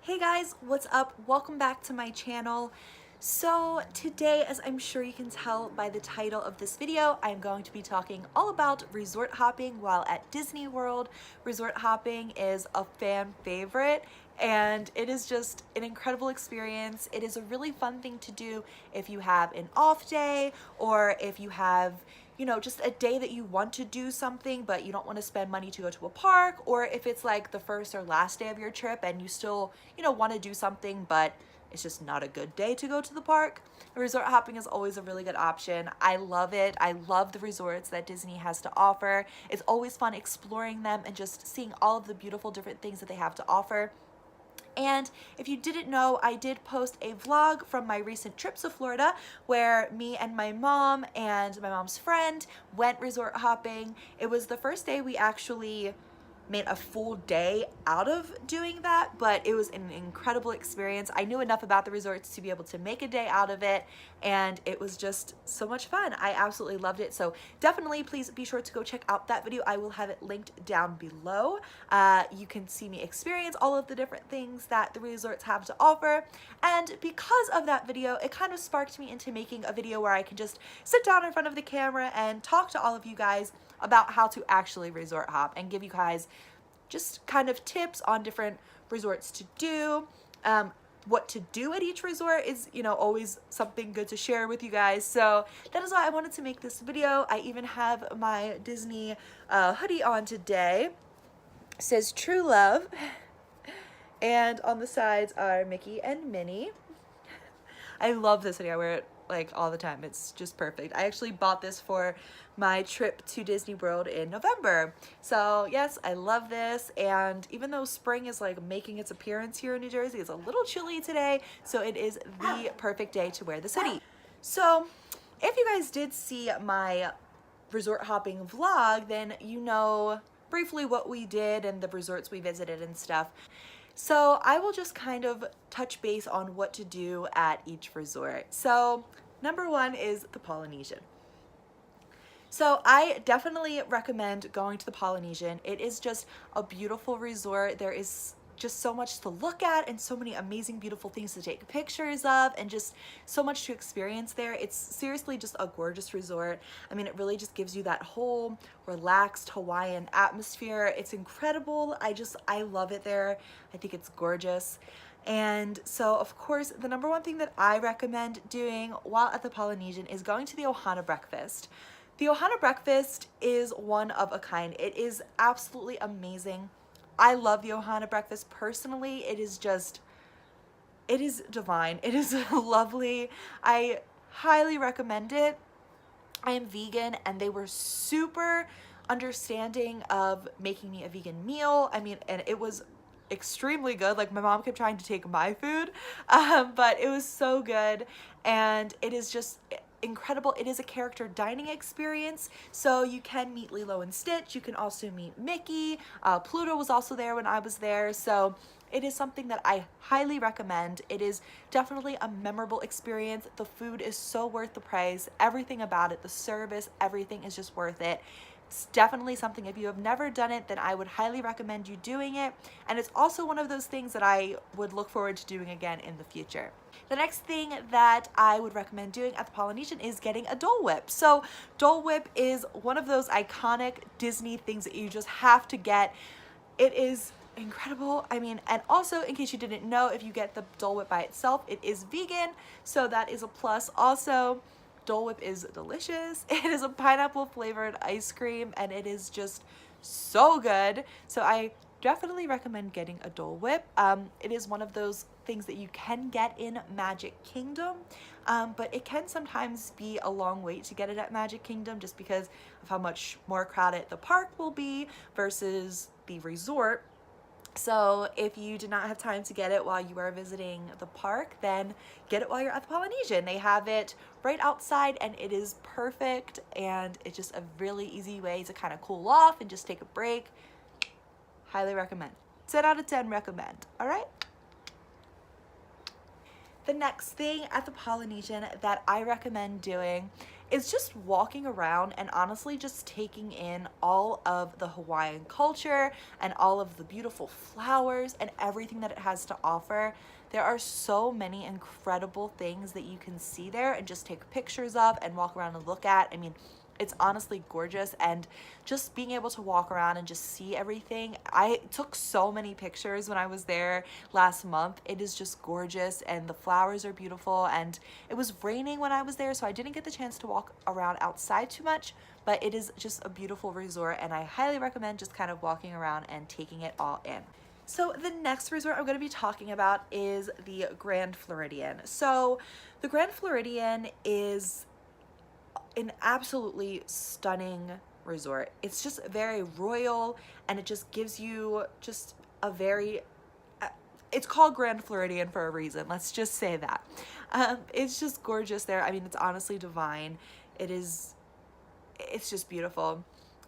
Hey guys, what's up? Welcome back to my channel. So today, as I'm sure you can tell by the title of this video, I'm going to be talking all about resort hopping while at Disney World. Resort hopping is a fan favorite and it is just an incredible experience. It is a really fun thing to do if you have an off day or if you have just a day that you want to do something but you don't want to spend money to go to a park, or if it's like the first or last day of your trip and you still, want to do something but it's just not a good day to go to the park. Resort hopping is always a really good option. I love it. I love the resorts that Disney has to offer. It's always fun exploring them and just seeing all of the beautiful different things that they have to offer. And if you didn't know, I did post a vlog from my recent trip to Florida where me and my mom and my mom's friend went resort hopping. It was the first day we actually made a full day out of doing that, but it was an incredible experience. I knew enough about the resorts to be able to make a day out of it, and it was just so much fun. I absolutely loved it. So definitely please be sure to go check out that video. I will have it linked down below. You can see me experience all of the different things that the resorts have to offer. And because of that video, it kind of sparked me into making a video where I can just sit down in front of the camera and talk to all of you guys about how to actually resort hop and give you guys just kind of tips on different resorts to do. What to do at each resort is, always something good to share with you guys. So that is why I wanted to make this video. I even have my Disney hoodie on today. It says True Love. And on the sides are Mickey and Minnie. I love this hoodie. I wear it like all the time. It's just perfect. I actually bought this for my trip to Disney World in November. So yes, I love this. And even though spring is like making its appearance here in New Jersey, it's a little chilly today. So it is the perfect day to wear this hoodie. So if you guys did see my resort hopping vlog, then you know briefly what we did and the resorts we visited and stuff. So I will just kind of touch base on what to do at each resort. So number one is the Polynesian. So I definitely recommend going to the Polynesian. It is just a beautiful resort. There is just so much to look at and so many amazing, beautiful things to take pictures of and just so much to experience there. It's seriously just a gorgeous resort. I mean, it really just gives you that whole relaxed Hawaiian atmosphere. It's incredible. I love it there. I think it's gorgeous. And so, of course, the number one thing that I recommend doing while at the Polynesian is going to the Ohana breakfast. The Ohana breakfast is one of a kind. It is absolutely amazing. I love the Ohana breakfast personally. It is divine. It is lovely. I highly recommend it. I am vegan and they were super understanding of making me a vegan meal. I mean, and it was extremely good. Like my mom kept trying to take my food, but it was so good. And it is just incredible. It is a character dining experience, so you can meet Lilo and Stitch. You can also meet Mickey. Pluto was also there when I was there, so it is something that I highly recommend. It is definitely a memorable experience. The food is so worth the price. Everything about it, the service, everything is just worth it. It's definitely something, if you have never done it, then I would highly recommend you doing it. And it's also one of those things that I would look forward to doing again in the future. The next thing that I would recommend doing at the Polynesian is getting a Dole Whip. So Dole Whip is one of those iconic Disney things that you just have to get. It is incredible. I mean, and also in case you didn't know, if you get the Dole Whip by itself, it is vegan, so that is a plus. Also, Dole Whip is delicious. It is a pineapple flavored ice cream and it is just so good. So I definitely recommend getting a Dole Whip. It is one of those things that you can get in Magic Kingdom, but it can sometimes be a long wait to get it at Magic Kingdom just because of how much more crowded the park will be versus the resort. So if you did not have time to get it while you are visiting the park, then get it while you're at the Polynesian. They have it right outside and it is perfect, and it's just a really easy way to kind of cool off and just take a break. Highly recommend. 10 out of 10 recommend. All right. The next thing at the Polynesian that I recommend doing is just walking around and honestly just taking in all of the Hawaiian culture and all of the beautiful flowers and everything that it has to offer. There are so many incredible things that you can see there and just take pictures of and walk around and look at. I mean, it's honestly gorgeous, and just being able to walk around and just see everything. I took so many pictures when I was there last month. It is just gorgeous, and the flowers are beautiful, and it was raining when I was there, so I didn't get the chance to walk around outside too much, but it is just a beautiful resort, and I highly recommend just kind of walking around and taking it all in. So the next resort I'm going to be talking about is the Grand Floridian. So the Grand Floridian is an absolutely stunning resort. It's just very royal, and it just gives you just a very it's called Grand Floridian for a reason. Let's just say that. It's just gorgeous there. I mean, it's honestly divine. It's just beautiful.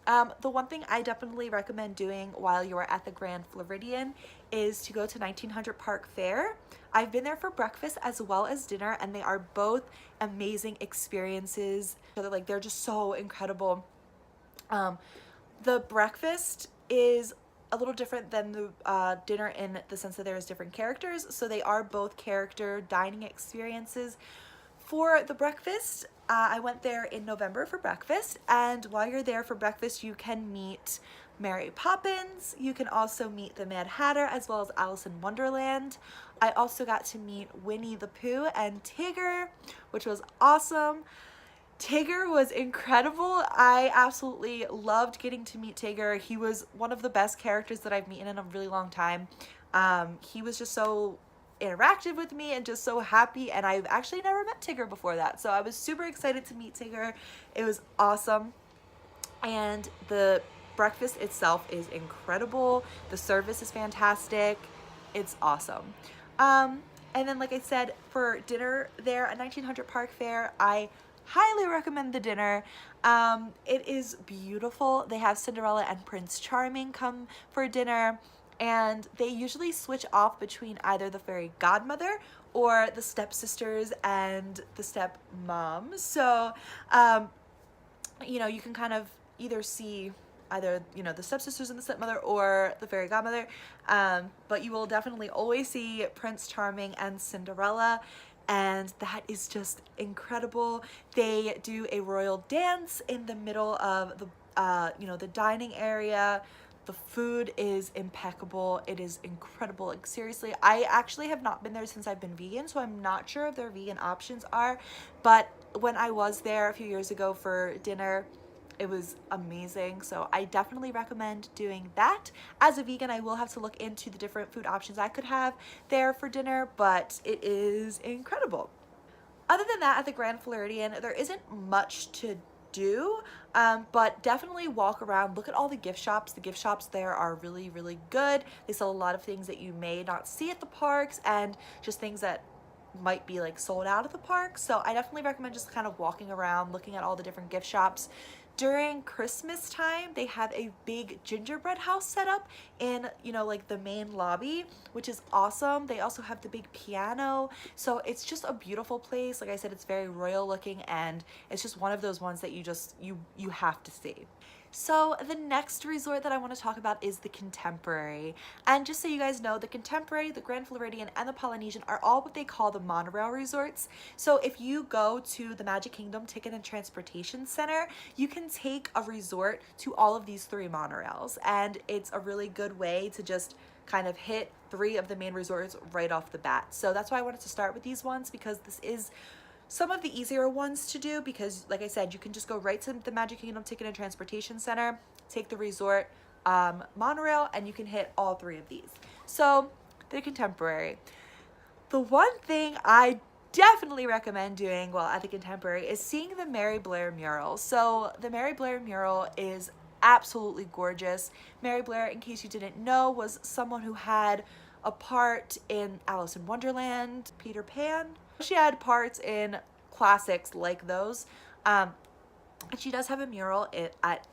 The one thing I definitely recommend doing while you are at the Grand Floridian is to go to 1900 Park Fair. I've been there for breakfast as well as dinner, and they are both amazing experiences. They're just so incredible. The breakfast is a little different than the dinner in the sense that there's different characters, so they are both character dining experiences. For the breakfast, I went there in November for breakfast, and while you're there for breakfast, you can meet Mary Poppins. You can also meet the Mad Hatter as well as Alice in Wonderland. I also got to meet Winnie the Pooh and Tigger, which was awesome. Tigger was incredible. I absolutely loved getting to meet Tigger. He was one of the best characters that I've met in a really long time. He was just so interactive with me and just so happy, and I've actually never met Tigger before that, so I was super excited to meet Tigger. It was awesome, and the breakfast itself is incredible. The service is fantastic. It's awesome. And then, like I said, for dinner there at 1900 Park Fair, I highly recommend the dinner. It is beautiful. They have Cinderella and Prince Charming come for dinner, and they usually switch off between either the fairy godmother or the stepsisters and the stepmom. So, you can kind of either see either, the stepsisters and the stepmother or the fairy godmother, but you will definitely always see Prince Charming and Cinderella, and that is just incredible. They do a royal dance in the middle of the dining area. The food is impeccable. It is incredible. Like, seriously, I actually have not been there since I've been vegan, so I'm not sure if their vegan options are, but when I was there a few years ago for dinner, it was amazing. So I definitely recommend doing that. As a vegan, I will have to look into the different food options I could have there for dinner, but it is incredible. Other than that, at the Grand Floridian, there isn't much to do, but definitely walk around, look at all the gift shops. The gift shops there are really, really good. They sell a lot of things that you may not see at the parks, and just things that might be like sold out at the park. So I definitely recommend just kind of walking around, looking at all the different gift shops. During Christmas time, they have a big gingerbread house set up in, like the main lobby, which is awesome. They also have the big piano. So it's just a beautiful place. Like I said, it's very royal looking, and it's just one of those ones that you have to see. So the next resort that I want to talk about is the Contemporary. And just so you guys know, the Contemporary, the Grand Floridian, and the Polynesian are all what they call the monorail resorts. So if you go to the Magic Kingdom Ticket and Transportation Center, you can take a resort to all of these 3 monorails. And it's a really good way to just kind of hit 3 of the main resorts right off the bat. So that's why I wanted to start with these ones, because this is some of the easier ones to do, because like I said, you can just go right to the Magic Kingdom Ticket and Transportation Center, take the resort monorail, and you can hit all 3 of these. So the Contemporary. The one thing I definitely recommend doing while at the Contemporary is seeing the Mary Blair mural. So the Mary Blair mural is absolutely gorgeous. Mary Blair, in case you didn't know, was someone who had a part in Alice in Wonderland, Peter Pan. She had parts in classics like those, and she does have a mural at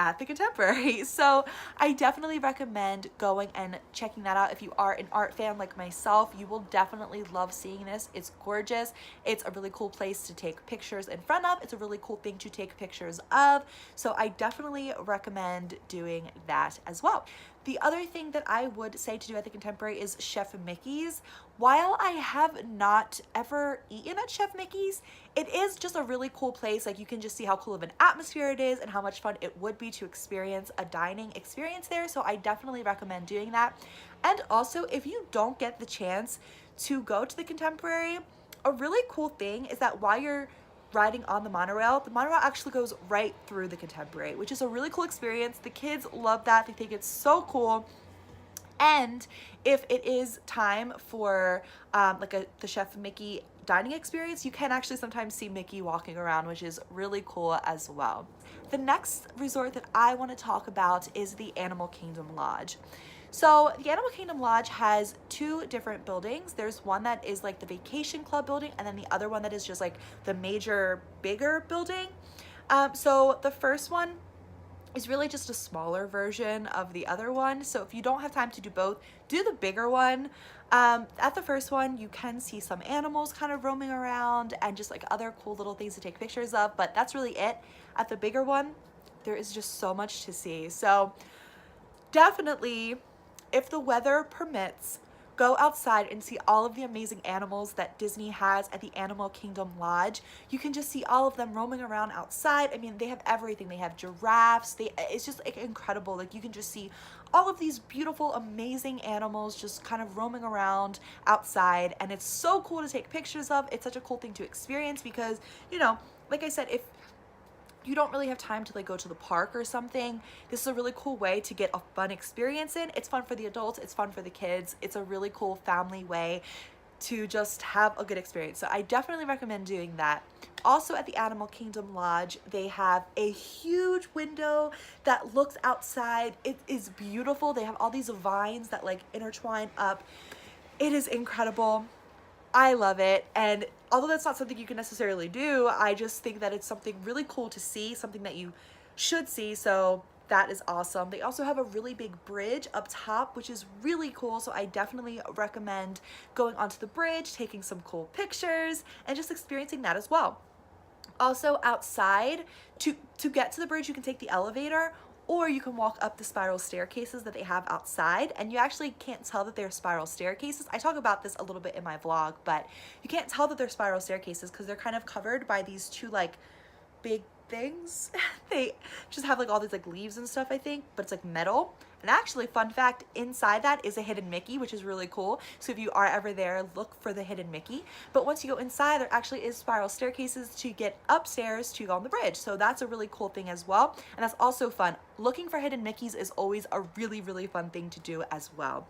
at the Contemporary. So I definitely recommend going and checking that out. If you are an art fan like myself, you will definitely love seeing this. It's gorgeous. It's a really cool place to take pictures in front of. It's a really cool thing to take pictures of. So I definitely recommend doing that as well. The other thing that I would say to do at the Contemporary is Chef Mickey's. While I have not ever eaten at Chef Mickey's, it is just a really cool place. Like, you can just see how cool of an atmosphere it is and how much fun it would be to experience a dining experience there. So I definitely recommend doing that. And also, if you don't get the chance to go to the Contemporary, a really cool thing is that while you're riding on the monorail actually goes right through the Contemporary, which is a really cool experience. The kids love that. They think it's so cool. And if it is time for the Chef Mickey dining experience, you can actually sometimes see Mickey walking around, which is really cool as well. The next resort that I want to talk about is the Animal Kingdom Lodge. So the Animal Kingdom Lodge has two different buildings. There's one that is like the Vacation Club building, and then the other one that is just like the major, bigger building. So the first one is really just a smaller version of the other one. So if you don't have time to do both, do the bigger one. At the first one, you can see some animals kind of roaming around and just like other cool little things to take pictures of, but that's really it. At the bigger one, there is just so much to see. So definitely, if the weather permits, go outside and see all of the amazing animals that Disney has at the Animal Kingdom Lodge. You can just see all of them roaming around outside. I mean, they have everything. They have giraffes. It's just like incredible. Like, you can just see all of these beautiful, amazing animals just kind of roaming around outside. And it's so cool to take pictures of. It's such a cool thing to experience because, you know, like I said, if you don't really have time to like go to the park or something, this is a really cool way to get a fun experience in. It's fun for the adults, it's fun for the kids. It's a really cool family way to just have a good experience. So I definitely recommend doing that. Also at the Animal Kingdom Lodge, they have a huge window that looks outside. It is beautiful. They have all these vines that like intertwine up. It is incredible. I love it. And although that's not something you can necessarily do, I just think that it's something really cool to see, something that you should see. So that is awesome. They also have a really big bridge up top, which is really cool. So I definitely recommend going onto the bridge, taking some cool pictures, and just experiencing that as well. Also outside, to get to the bridge, you can take the elevator, or you can walk up the spiral staircases that they have outside, and you actually can't tell that they're spiral staircases. I talk about this a little bit in my vlog, but you can't tell that they're spiral staircases because they're kind of covered by these two like big things. They just have like all these like leaves and stuff, I think, but it's like metal. And actually, fun fact, inside that is a hidden Mickey, which is really cool. So if you are ever there, look for the hidden Mickey. But once you go inside, there actually is spiral staircases to get upstairs to go on the bridge. So that's a really cool thing as well. And that's also fun. Looking for hidden Mickeys is always a really, really fun thing to do as well.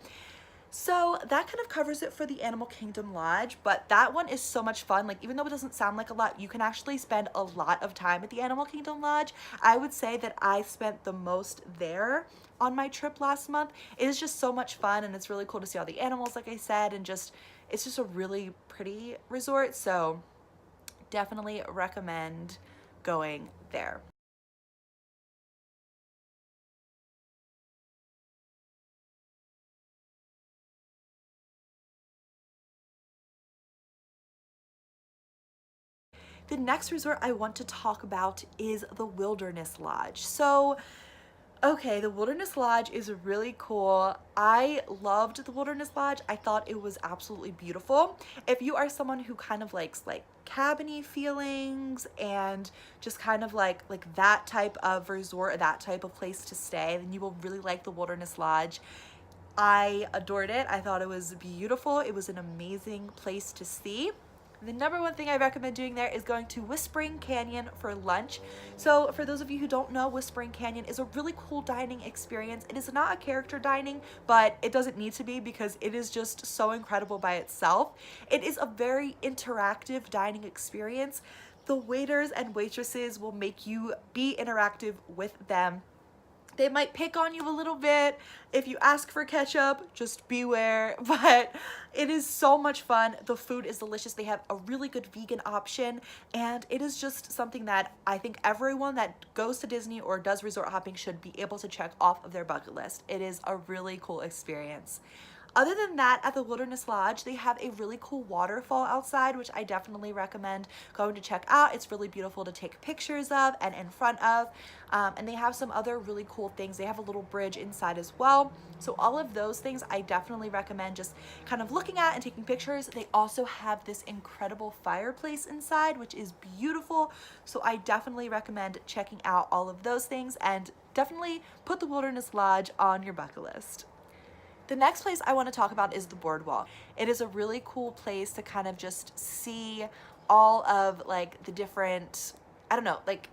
So that kind of covers it for the Animal Kingdom Lodge, but that one is so much fun. Like, even though it doesn't sound like a lot, you can actually spend a lot of time at the Animal Kingdom Lodge. I would say that I spent the most there on my trip last month. It is just so much fun, and it's really cool to see all the animals, like I said, and just, it's just a really pretty resort. So definitely recommend going there. The next resort I want to talk about is the Wilderness Lodge. So, okay, the Wilderness Lodge is really cool. I loved the Wilderness Lodge. I thought it was absolutely beautiful. If you are someone who kind of likes like cabiny feelings and just kind of like that type of resort or that type of place to stay, then you will really like the Wilderness Lodge. I adored it. I thought it was beautiful. It was an amazing place to see. The number one thing I recommend doing there is going to Whispering Canyon for lunch. So for those of you who don't know, Whispering Canyon is a really cool dining experience. It is not a character dining, but it doesn't need to be because it is just so incredible by itself. It is a very interactive dining experience. The waiters and waitresses will make you be interactive with them. They might pick on you a little bit if you ask for ketchup, just beware, but it is so much fun. The food is delicious. They have a really good vegan option, and it is just something that I think everyone that goes to Disney or does resort hopping should be able to check off of their bucket list. It is a really cool experience. Other than that, at the Wilderness Lodge, they have a really cool waterfall outside, which I definitely recommend going to check out. It's really beautiful to take pictures of and in front of. And they have some other really cool things. They have a little bridge inside as well. So all of those things I definitely recommend just kind of looking at and taking pictures. They also have this incredible fireplace inside, which is beautiful. So I definitely recommend checking out all of those things, and definitely put the Wilderness Lodge on your bucket list. The next place I want to talk about is the boardwalk. It is a really cool place to kind of just see all of like the different, I don't know, like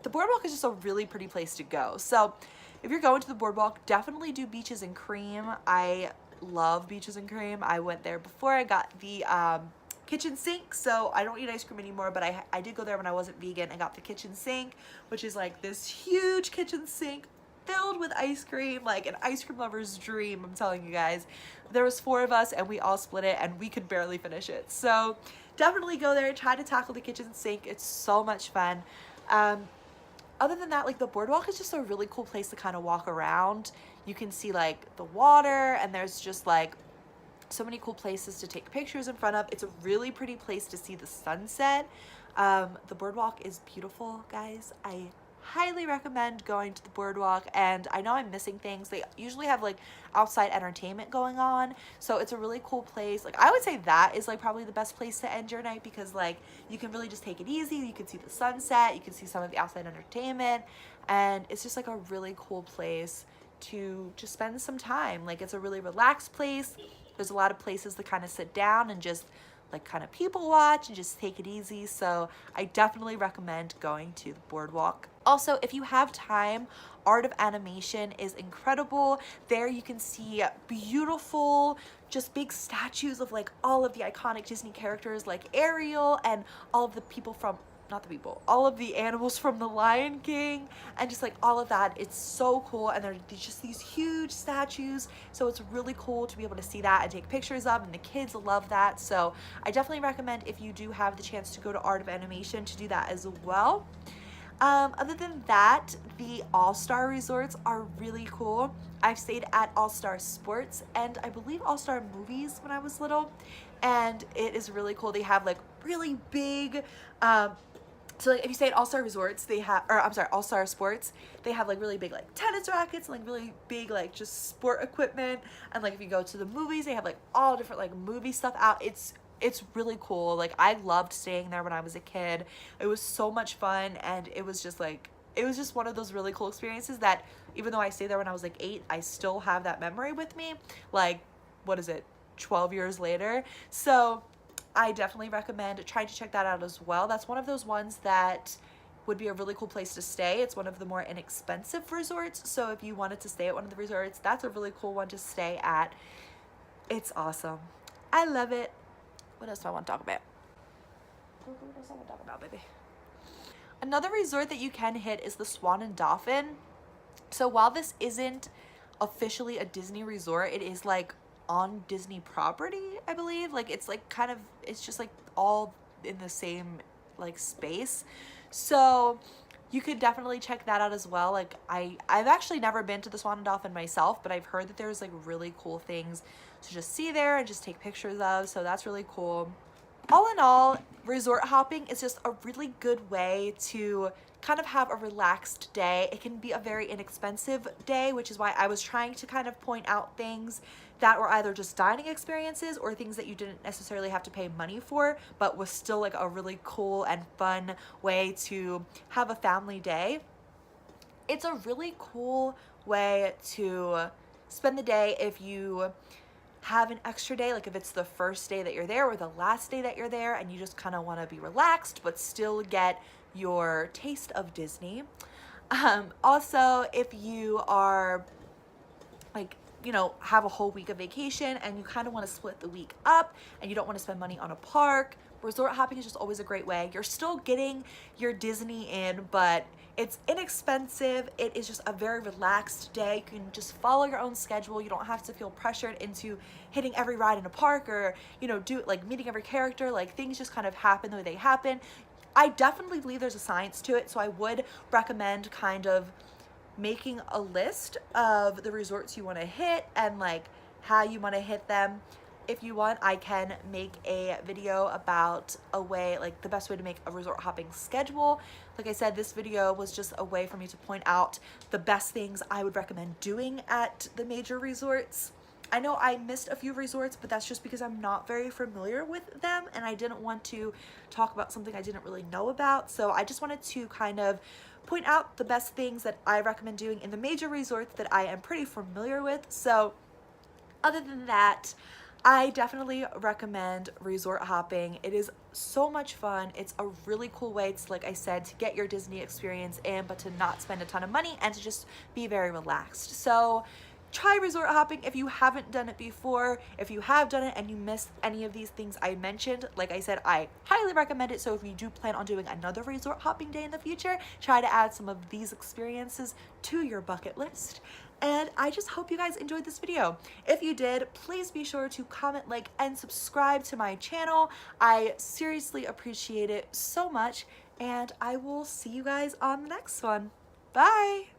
the boardwalk is just a really pretty place to go. So if you're going to the boardwalk, definitely do Beaches and Cream. I love Beaches and Cream. I went there before. I got the kitchen sink, so I don't eat ice cream anymore, but I did go there when I wasn't vegan. I got the kitchen sink, which is like this huge kitchen sink filled with ice cream, like an ice cream lover's dream. I'm telling you guys, there was 4 of us and we all split it and we could barely finish it. So definitely go there, try to tackle the kitchen sink. It's so much fun. Other than that, like the boardwalk is just a really cool place to kind of walk around. You can see like the water, and there's just like so many cool places to take pictures in front of. It's a really pretty place to see the sunset. The boardwalk is beautiful, guys. I highly recommend going to the boardwalk, and I know I'm missing things. They usually have like outside entertainment going on, so it's a really cool place. Like I would say that is like probably the best place to end your night, because like you can really just take it easy. You can see the sunset, you can see some of the outside entertainment, and it's just like a really cool place to just spend some time. Like it's a really relaxed place. There's a lot of places to kind of sit down and just like kind of people watch and just take it easy. So I definitely recommend going to the boardwalk. Also, if you have time, Art of Animation is incredible. There you can see beautiful, just big statues of like all of the iconic Disney characters like Ariel and all of the people from, not the people, all of the animals from The Lion King, and just like all of that. It's so cool, and they're just these huge statues, so it's really cool to be able to see that and take pictures of, and the kids love that. So I definitely recommend, if you do have the chance to go to Art of Animation, to do that as well. Other than that, the All-Star resorts are really cool. I've stayed at All-Star Sports and I believe All-Star Movies when I was little, and it is really cool. They have like really big, so like if you stay at All-Star Resorts, they have, or I'm sorry, All-Star Sports, they have like really big like tennis rackets and like really big like just sport equipment. And like if you go to the movies, they have like all different like movie stuff out. It's really cool. Like I loved staying there when I was a kid. It was so much fun, and it was just like, it was just one of those really cool experiences that even though I stayed there when I was like 8, I still have that memory with me. Like, what is it, 12 years later? So I definitely recommend trying to check that out as well. That's one of those ones that would be a really cool place to stay. It's one of the more inexpensive resorts. So if you wanted to stay at one of the resorts, that's a really cool one to stay at. It's awesome. I love it. What else do I want to talk about? What else do I want to talk about, baby? Another resort that you can hit is the Swan and Dolphin. So while this isn't officially a Disney resort, it is like on Disney property, I believe. Like it's like kind of, it's just like all in the same like space. So you could definitely check that out as well. Like I've actually never been to the Swan and Dolphin myself, but I've heard that there's like really cool things to just see there and just take pictures of. So that's really cool. All in all, resort hopping is just a really good way to kind of have a relaxed day. It can be a very inexpensive day, which is why I was trying to kind of point out things that were either just dining experiences or things that you didn't necessarily have to pay money for, but was still like a really cool and fun way to have a family day. It's a really cool way to spend the day if you have an extra day, like if it's the first day that you're there or the last day that you're there and you just kind of want to be relaxed but still get your taste of Disney. Also, if you are like, you know, have a whole week of vacation and you kind of want to split the week up and you don't want to spend money on a park, resort hopping is just always a great way. You're still getting your Disney in, but it's inexpensive. It is just a very relaxed day. You can just follow your own schedule. You don't have to feel pressured into hitting every ride in a park or, you know, do like meeting every character. Like things just kind of happen the way they happen. I definitely believe there's a science to it, so I would recommend kind of making a list of the resorts you want to hit and like how you want to hit them. If you want, I can make a video about a way, like the best way to make a resort hopping schedule. Like I said, this video was just a way for me to point out the best things I would recommend doing at the major resorts. I know I missed a few resorts, but that's just because I'm not very familiar with them and I didn't want to talk about something I didn't really know about. So I just wanted to kind of point out the best things that I recommend doing in the major resorts that I am pretty familiar with. So other than that, I definitely recommend resort hopping. It is so much fun. It's a really cool way to, like I said, to get your Disney experience in, but to not spend a ton of money and to just be very relaxed. So try resort hopping if you haven't done it before. If you have done it and you missed any of these things I mentioned, like I said, I highly recommend it. So if you do plan on doing another resort hopping day in the future, try to add some of these experiences to your bucket list. And I just hope you guys enjoyed this video. If you did, please be sure to comment, like, and subscribe to my channel. I seriously appreciate it so much, and I will see you guys on the next one. Bye!